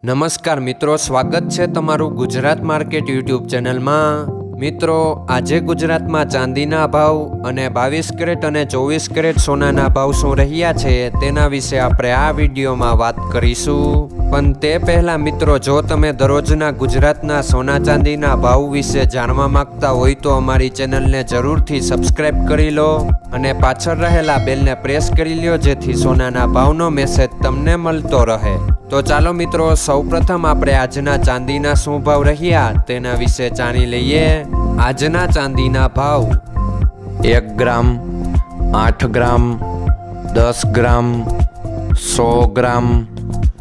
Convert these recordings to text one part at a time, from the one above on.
નમસ્કાર મિત્રો, સ્વાગત છે તમારું ગુજરાત માર્કેટ યુટ્યુબ ચેનલમાં। મિત્રો, આજે ગુજરાતમાં ચાંદીના ભાવ અને 22 કેરેટ અને 24 કેરેટ સોનાના ભાવ શું રહ્યા છે તેના વિશે આપણે આ વિડીયોમાં વાત કરીશું। પણ તે પહેલાં મિત્રો, જો તમે દરરોજના ગુજરાતના સોના ચાંદીના ભાવ વિશે જાણવા માંગતા હોય તો અમારી ચેનલને જરૂરથી સબસ્ક્રાઈબ કરી લો અને પાછળ રહેલા બેલને પ્રેસ કરી લો, જેથી સોનાના ભાવનો મેસેજ તમને મળતો રહે। તો ચાલો મિત્રો, સૌપ્રથમ આપણે આજના ચાંદીના શું ભાવ રહ્યા તેના વિશે જાણી લઈએ। આજના ચાંદીના ભાવ 1 ગ્રામ, 8 ગ્રામ, 10 ગ્રામ, 100 ગ્રામ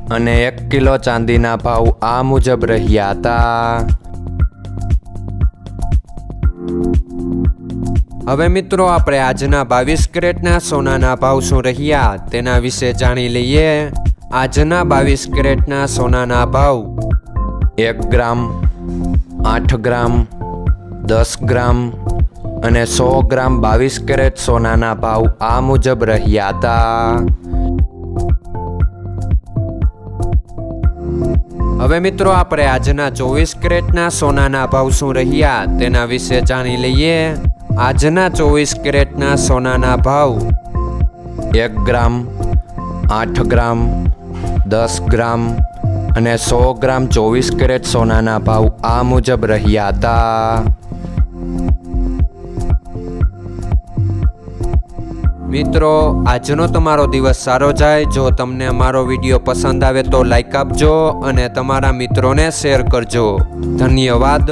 અને 1 કિલો ચાંદીના ભાવ આ મુજબ રહ્યા હતા। હવે મિત્રો, આપણે આજના 22 કેરેટના સોનાના ભાવ શું રહ્યા તેના વિશે જાણી લઈએ। આજના 22 કેરેટના સોનાના ભાવ 1 ગ્રામ, 8 ગ્રામ, 10 ગ્રામ અને 100 ગ્રામ 22 કેરેટ સોનાના ભાવ આ મુજબ રહ્યા હતા। હવે મિત્રો, આપણે આજના 24 કેરેટના સોનાના ભાવ શું રહ્યા તેના વિશે જાણી લઈએ। આજના 24 કેરેટના સોનાના ભાવ 1 ગ્રામ, 8 ગ્રામ, 10 ગ્રામ અને 100 ગ્રામ 24 કેરેટ સોનાના ભાવ આ મુજબ રહ્યા હતા। મિત્રો, આજનો તમારો દિવસ સારો જાય। જો તમને અમારો વિડીયો પસંદ આવે તો લાઈક આપજો અને તમારા મિત્રોને શેર કરજો। ધન્યવાદ।